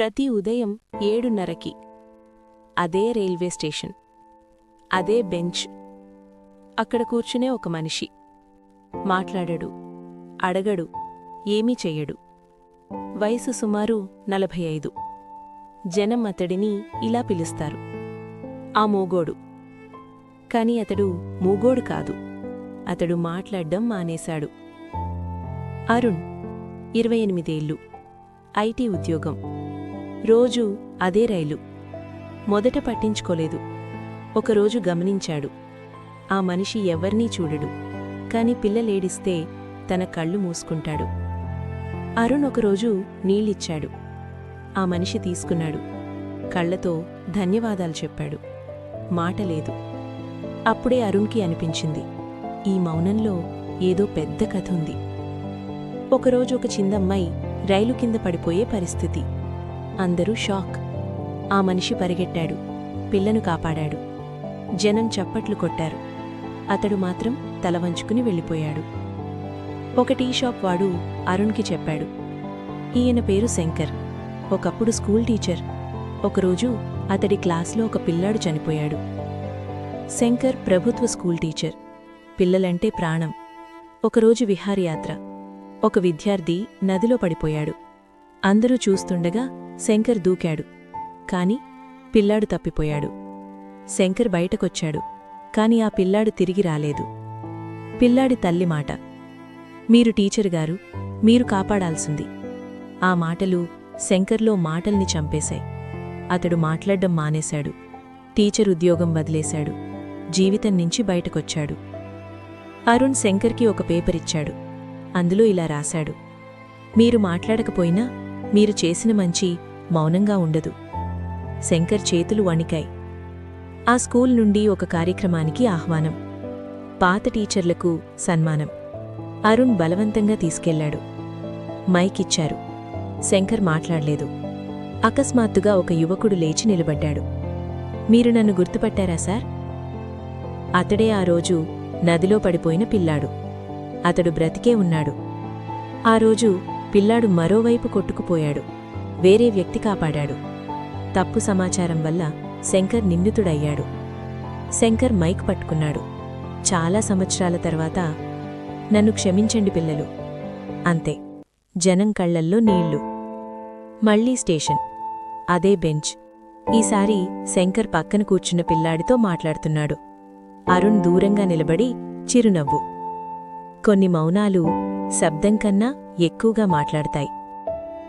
ప్రతి ఉదయం 7:30కి అదే రైల్వే స్టేషన్, అదే బెంచ్. అక్కడ కూర్చునే ఒక మనిషి. మాట్లాడడు, అడగడు, ఏమీ చెయ్యడు. వయసు సుమారు 45. జనం అతడిని ఇలా పిలుస్తారు, ఆ మూగోడు. కాని అతడు మూగోడు కాదు. అతడు మాట్లాడ్డం మానేశాడు. అరుణ్, 28 ఏళ్ళు, ఐటీ ఉద్యోగం. రోజూ అదే రైలు. మొదట పట్టించుకోలేదు. ఒకరోజు గమనించాడు, ఆ మనిషి ఎవర్నీ చూడడు, కాని పిల్లలేడిస్తే తన కళ్ళు మూసుకుంటాడు. అరుణ్ ఒకరోజు నీళ్ళిచ్చాడు. ఆ మనిషి తీసుకున్నాడు. కళ్లతో ధన్యవాదాలు చెప్పాడు. మాటలేదు. అప్పుడే అరుణ్కి అనిపించింది, ఈ మౌనంలో ఏదో పెద్ద కథ ఉంది. ఒకరోజు ఒక చిందమ్మాయి రైలు కింద పడిపోయే పరిస్థితి. అందరూ షాక్. ఆ మనిషి పరిగెట్టాడు, పిల్లను కాపాడాడు. జనం చప్పట్లు కొట్టారు. అతడు మాత్రం తలవంచుకుని వెళ్ళిపోయాడు. ఒక టీ షాప్ వాడు అరుణ్కి చెప్పాడు, ఈయన పేరు శంకర్, ఒకప్పుడు స్కూల్ టీచర్. ఒకరోజు అతడి క్లాస్లో ఒక పిల్లాడు చనిపోయాడు. శంకర్ ప్రభుత్వ స్కూల్ టీచర్, పిల్లలంటే ప్రాణం. ఒకరోజు విహారయాత్ర. ఒక విద్యార్థి నదిలో పడిపోయాడు. అందరూ చూస్తుండగా శంకర్ దూకాడు. కాని పిల్లాడు తప్పిపోయాడు. శంకర్ బయటకొచ్చాడు. కాని ఆ పిల్లాడు తిరిగి రాలేదు. పిల్లాడి తల్లి మాట, మీరు టీచరుగారు, మీరు కాపాడాల్సింది. ఆ మాటలు శంకర్లో మాటల్ని చంపేశాయి. అతడు మాట్లాడ్డం మానేశాడు. టీచర్ ఉద్యోగం వదిలేశాడు. జీవితం నుంచి బయటకొచ్చాడు. అరుణ్ శంకర్కి ఒక పేపరిచ్చాడు. అందులో ఇలా రాశాడు, మీరు మాట్లాడకపోయినా మీరు చేసిన మంచి మౌనంగా ఉండదు. శంకర్ చేతులు వణికాయి. ఆ స్కూల్ నుండి ఒక కార్యక్రమానికి ఆహ్వానం. పాత టీచర్లకు సన్మానం. అరుణ్ బలవంతంగా తీసుకెళ్లాడు. మైకిచ్చారు. శంకర్ మాట్లాడలేదు. అకస్మాత్తుగా ఒక యువకుడు లేచి నిలబడ్డాడు. మీరు నన్ను గుర్తుపట్టారా సార్? అతడే ఆ రోజు నదిలో పడిపోయిన పిల్లాడు. అతడు బ్రతికే ఉన్నాడు. ఆ రోజు పిల్లాడు మరోవైపు కొట్టుకుపోయాడు. వేరే వ్యక్తి కాపాడాడు. తప్పు సమాచారం వల్ల శంకర్ నిందితుడయ్యాడు. శంకర్ మైక్ పట్టుకున్నాడు. చాలా సంవత్సరాల తర్వాత, నన్ను క్షమించండి పిల్లలు. అంతే. జనం కళ్లల్లో నీళ్లు. మళ్లీ స్టేషన్, అదే బెంచ్. ఈసారి శంకర్ పక్కన కూర్చున్న పిల్లాడితో మాట్లాడుతున్నాడు. అరుణ్ దూరంగా నిలబడి చిరునవ్వు. కొన్ని మౌనాలు శబ్దం కన్నా ఎక్కువగా మాట్లాడతాయి.